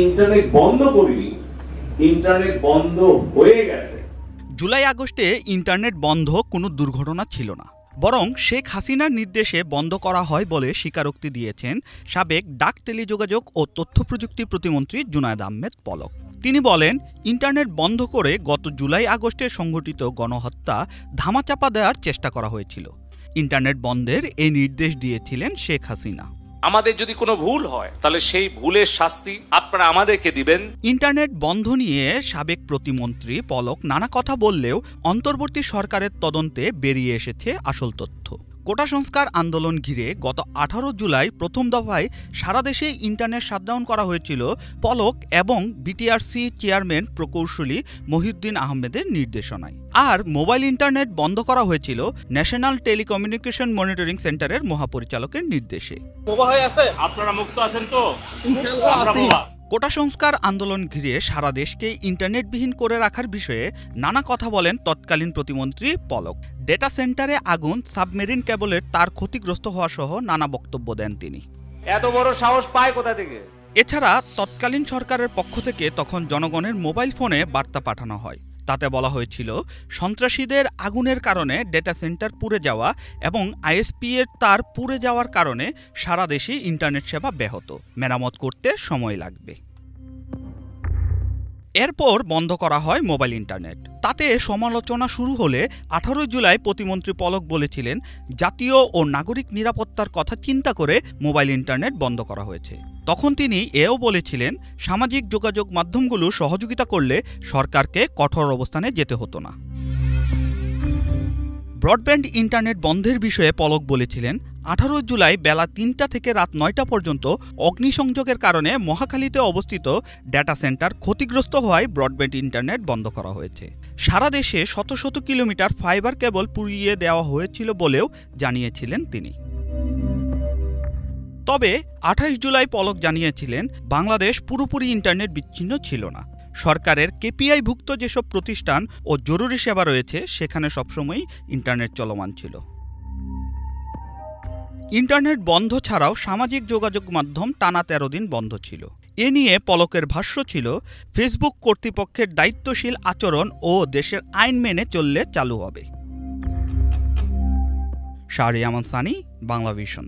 Internet বন্ধ করিনি, internet বন্ধ হয়ে গেছে। জুলাই আগস্টে ইন্টারনেট বন্ধ কোনো দুর্ঘটনা ছিল না, বরং শেখ হাসিনার নির্দেশে বন্ধ করা হয় বলে স্বীকারোক্তি দিয়েছেন সাবেক ডাক, টেলিযোগাযোগ ও তথ্য প্রযুক্তি প্রতিমন্ত্রী জুনায়েদ আহমেদ পলক। তিনি বলেন, ইন্টারনেট বন্ধ করে গত জুলাই আগস্টে সংঘটিত গণহত্যা ধামাচাপা দেওয়ার চেষ্টা করা হয়েছিল। ইন্টারনেট বন্ধের এই নির্দেশ দিয়েছিলেন শেখ হাসিনা। আমাদের যদি কোনো ভুল হয় তাহলে সেই ভুলের শাস্তি আপনারা আমাদেরকে দিবেন। ইন্টারনেট বন্ধ নিয়ে সাবেক প্রতিমন্ত্রী পলক নানা কথা বললেও অন্তর্বর্তী সরকারের তদন্তে বেরিয়ে এসেছে আসল তথ্য। কোটা সংস্কার আন্দোলন ঘিরে গত 18 জুলাই প্রথম দফায় সারা দেশে ইন্টারনেট শাটডাউন করা হয়েছিল পলক এবং বিটিআরসি চেয়ারম্যান প্রকৌশলী মহিউদ্দিন আহমেদের নির্দেশনায়। আর মোবাইল ইন্টারনেট বন্ধ করা হয়েছিল ন্যাশনাল টেলিকমিউনিকেশন মনিটরিং সেন্টারের মহাপরিচালকের নির্দেশে। আপনারা মুক্ত আছেন তো? কোটা সংস্কার আন্দোলন ঘিরে সারা দেশকে ইন্টারনেটবিহীন করে রাখার বিষয়ে নানা কথা বলেন তৎকালীন প্রতিমন্ত্রী পলক। ডেটা সেন্টারে আগুন, সাবমেরিন কেবলের তার ক্ষতিগ্রস্ত হওয়া সহ নানা বক্তব্য দেন তিনি। এত বড় সাহস পায় কোথা থেকে? এছাড়া তৎকালীন সরকারের পক্ষ থেকে তখন জনগণের মোবাইল ফোনে বার্তা পাঠানো হয়। তাতে বলা হয়েছিল, সন্ত্রাসীদের আগুনের কারণে ডেটা সেন্টার পুড়ে যাওয়া এবং আইএসপি এর তার পুড়ে যাওয়ার কারণে সারা দেশে ইন্টারনেট সেবা ব্যাহত, মেরামত করতে সময় লাগবে। এরপর বন্ধ করা হয় মোবাইল ইন্টারনেট। তাতে সমালোচনা শুরু হলে 18 জুলাই প্রতিমন্ত্রী পলক বলেছিলেন, জাতীয় ও নাগরিক নিরাপত্তার কথা চিন্তা করে মোবাইল ইন্টারনেট বন্ধ করা হয়েছে। তখন তিনি এও বলেছিলেন, সামাজিক যোগাযোগ মাধ্যমগুলো সহযোগিতা করলে সরকারকে কঠোর অবস্থানে যেতে হতো না। ব্রডব্যান্ড ইন্টারনেট বন্ধের বিষয়ে পলক বলেছিলেন, 18 জুলাই বেলা 3টা থেকে রাত 9টা পর্যন্ত অগ্নিসংযোগের কারণে মহাখালীতে অবস্থিত ডেটা সেন্টার ক্ষতিগ্রস্ত হওয়ায় ব্রডব্যান্ড ইন্টারনেট বন্ধ করা হয়েছে। সারা দেশে শত শত কিলোমিটার ফাইবার কেবল পুড়িয়ে দেওয়া হয়েছিল বলেও জানিয়েছিলেন তিনি। তবে 28 জুলাই পলক জানিয়েছিলেন, বাংলাদেশ পুরোপুরি ইন্টারনেট বিচ্ছিন্ন ছিল না। সরকারের কেপিআইভুক্ত যেসব প্রতিষ্ঠান ও জরুরি সেবা রয়েছে সেখানে সবসময়ই ইন্টারনেট চলমান ছিল। ইন্টারনেট বন্ধ ছাড়াও সামাজিক যোগাযোগ মাধ্যম টানা 13 দিন বন্ধ ছিল। এ নিয়ে পলকের ভাষ্য ছিল, ফেসবুক কর্তৃপক্ষের দায়িত্বশীল আচরণ ও দেশের আইন মেনে চললে চালু হবে। শাহরিয়ার আমান সানি, বাংলা ভিশন।